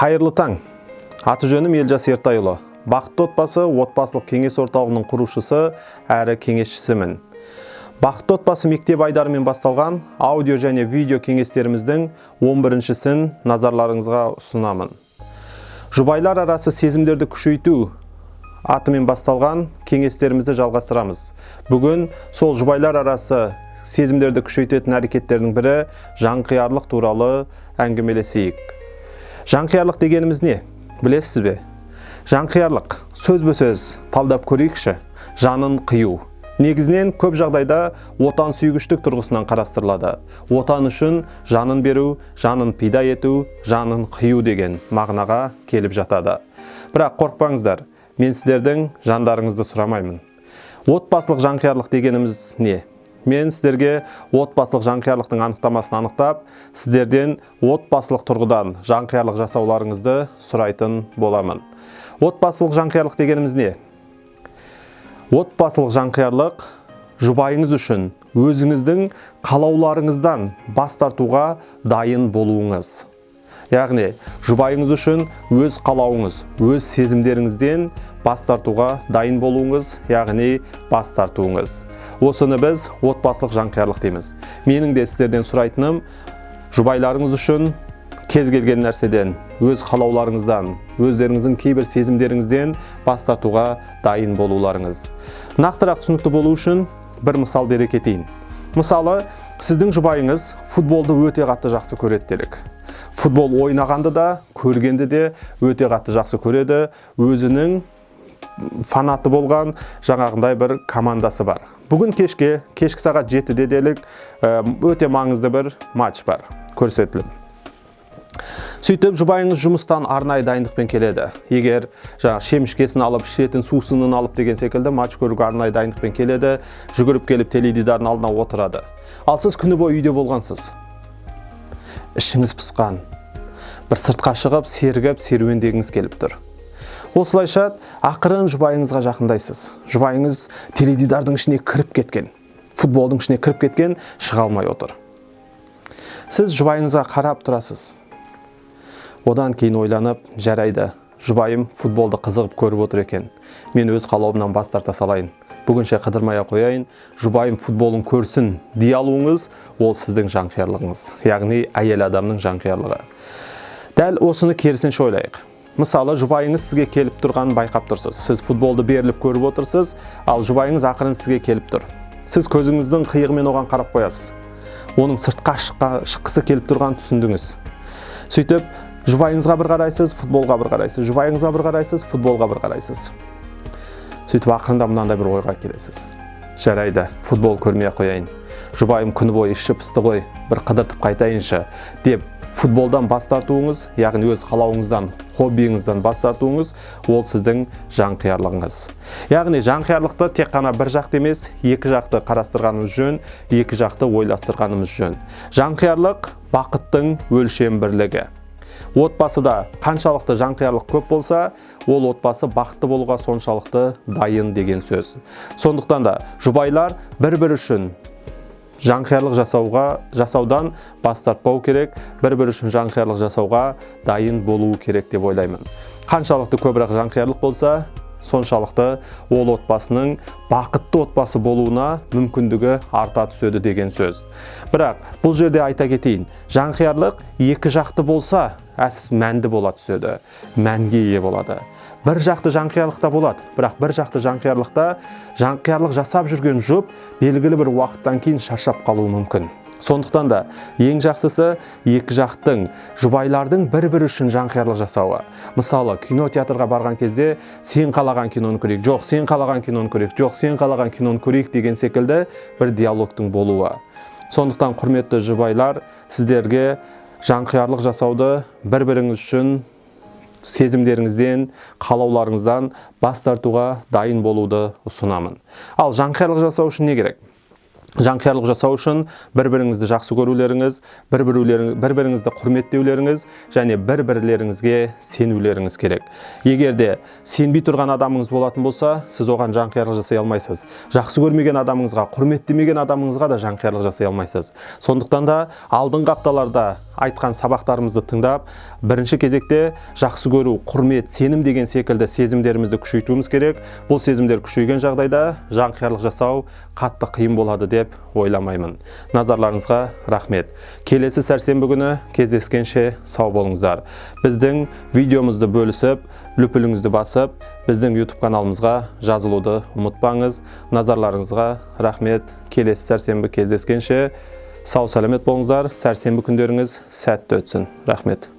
Қайырлы таң. Аты жөнім Елжас Ертайұлы. Бақытты отбасы отбасылық кеңес орталығының құрушысы әрі кеңесшісімін. Бақытты отбасы мектеп айдарымен басталған аудио және видео кеңестеріміздің 11-шісін назарларыңызға ұсынамын. Жұбайлар арасы сезімдерді күшейту атымен басталған кеңестерімізді жалғастырамыз. Бүгін сол жұбайлар арасы сезімдерді күшейтетін әрекеттердің бірі жанқиярлық туралы әңгімелесейік. Жанқиярлық дегеніміз не? Білесіз бе? Жанқиярлық сөз талдап көрейікші. Жанын қию. Негізінен көп жағдайда отан сүйгіштік тұрғысынан қарастырылады. Отан үшін жанын беру, жанын пида ету, жанын қию деген мағынаға келіп жатады. Бірақ қорықпаңыздар, мен сіздердің жандарыңызды сұрамаймын. Отбасылық жанқиярлық дегеніміз не? Мен сіздерге отбасылық жанқиярлықтың анықтамасын анықтап, сіздерден отбасылық тұрғыдан жанқиярлық жасауларыңызды сұрайтын боламын. Отбасылық жанқиярлық дегеніміз не? Отбасылық жанқиярлық жұбайыңыз үшін өзіңіздің қалауларыңыздан бас тартуға дайын болуыңыз. Яғни, жұбайыңыз үшін өз қалауыңыз, өз сезімдеріңізден бас тартуға дайын болуыңыз, яғни бас тартуыңыз. Осыны біз отбасылық жанқиярлық дейміз. Менің де сіздерден сұрайтыным, жұбайларыңыз үшін кез келген нәрседен, өз қалауларыңыздан, өздеріңіздің кейбір сезімдеріңізден бас тартуға дайын болуларыңыз. Нақтырақ түсінікті болу үшін бір мысал бере кетейін. Мысалы, сіздің жұбайыңыз футболды өте қатты жақсы көреді делік. Футбол ойнағанды да, көргенді де өте қатты жақсы көреді. Өзінің фанаты болған жаңағындай бір командасы бар. Бүгін кешкі сағат 7-де делік өте маңызды бір матч бар, көрсетілім. Сөйтіп, жұбайыңыз жұмыстан арнайы дайындықпен келеді. Егер шемішкесін алып, ішетін сусынын алып деген секілді матч көруге арнайы дайындықпен келеді, жүгіріп келіп теледидардың алдына отырады. Ал сіз күні бойы үйде болғансыз. Ішіңіз пысқан, бір сыртқа шығып, сергіп, серуендегіңіз келіп тұр. Осылайша ақырын жұбайыңызға жақындайсыз. Жұбайыңыз теледидардың ішіне кіріп кеткен, футболдың ішіне кіріп кеткен, шыға алмай отыр. Сіз жұбайыңызға қарап тұрасыз. Одан кейін ойланып, жарайды, жұбайым футболды қызығып көріп отыр екен. Мен өз қалауымнан бас тарта салайын. Бүгінше қыдырмай қояйын, жұбайым футболын көрсін дей алуыңыз, ол сіздің жанқиярлығыңыз, яғни әйел адамның жанқиярлығы. Дәл осыны керісінше ойлайық. Мысалы, жұбайыңыз сізге келіп тұрғанын байқап тұрсыз. Сіз футболды беріліп көріп отырсыз, ал жұбайыңыз ақырын сізге келіп тұр. Сіз көзіңіздің қиығымен оған қарап қоясыз. Оның сыртқа шыққысы келіп тұрғанын түсіндіңіз. Сөйтіп, жұбайыңызға бір қарайсыз, футболға бір қарайсыз, жұбайыңызға бір қарайсыз, футболға бір қарайсыз. Сөйтіп ақырында мынандай бір ойға келесіз. Жарайды, футбол көрмей қояйын. Жұбайым күні бойы іші пысты ғой, бір қыдыртып қайтайыншы деп футболдан бас тартуыңыз, яғни өз қалауыңыздан, хоббиіңізден бас тартуыңыз, ол сіздің жанқиярлығыңыз. Яғни жанқиярлықты тек қана бір жақты емес, екі жақты қарастырғанымыз жөн, екі жақты ойластырғанымыз жөн. Жанқиярлық бақыттың өлшем бірлігі. Отбасыда қаншалықты жанқиярлық көп болса, ол отбасы бақытты болуға соншалықты дайын деген сөз. Сондықтан да жұбайлар бір-бір үшін жанқиярлық жасаудан бас тартпау керек, бір-бір үшін жанқиярлық жасауға дайын болуы керек деп ойлаймын. Қаншалықты көбірек жанқиярлық болса, соншалықты ол отбасының бақытты отбасы болуына мүмкіндігі арта түседі деген сөз. Бірақ бұл жерде айта кетейін, жанқиярлық екі жақты болса, мәнді бола түседі, мәнге ие болады. Бір жақты жанқиярлықта болады, бірақ бір жақты жанқиярлық жасап жүрген жұп белгілі бір уақыттан кейін шаршап қалуы мүмкін. Сондықтан да ең жақсысы екі жақтың, жұбайлардың бір-бір үшін жанқиярлық жасауы. Мысалы, кинотеатрға барған кезде сен қалаған киноны көрейік, жоқ, сен қалаған киноны көрейік, жоқ, сен қалаған киноны көрейік деген секілді бір диалогтың болуы. Сондықтан құрметті жұбайлар, сіздерге жанқиярлық жасауды бір-біріңіз үшін сезімдеріңізден, қалауларыңыздан бас тартуға дайын болуды ұсынамын. Ал жанқиярлық жасау үшін не керек? жанқиярлық жасау үшін бір-біріңізді жақсы көрулеріңіз, бір-біріңізді құрметтеулеріңіз және бір-бірлеріңізге сенулеріңіз керек. Егер де сенбей тұрған адамыңыз болатын болса, сіз оған жанқиярлық жасай алмайсыз. Жақсы көрмеген адамыңызға, құрметтемеген адамыңызға да жанқиярлық жасай алмайсыз. Сондықтан да алдыңғы апталарда айтқан сабақтарымызды тыңдап, бірінші кезекте жақсы көру, құрмет, сенім деген секілді сезімдерімізді күшейтуіміз керек. Бұл сезімдер күшейген жағдайда жанқиярлық жасау қатты қиын болады деп ойламаймын. Назарларыңызға рахмет. Келесі сәрсенбі күні кездескенше сау болыңыздар. Біздің видеомызды бөлісіп, лүпіліңізді басып, біздің YouTube каналымызға жазылуды ұмытпаңыз. Назарларыңызға рахмет. Келесі сәрсенбі кездескенше сау сәлемет болыңыздар. Сәрсенбі күндеріңіз сәтті өтсін. Рахмет.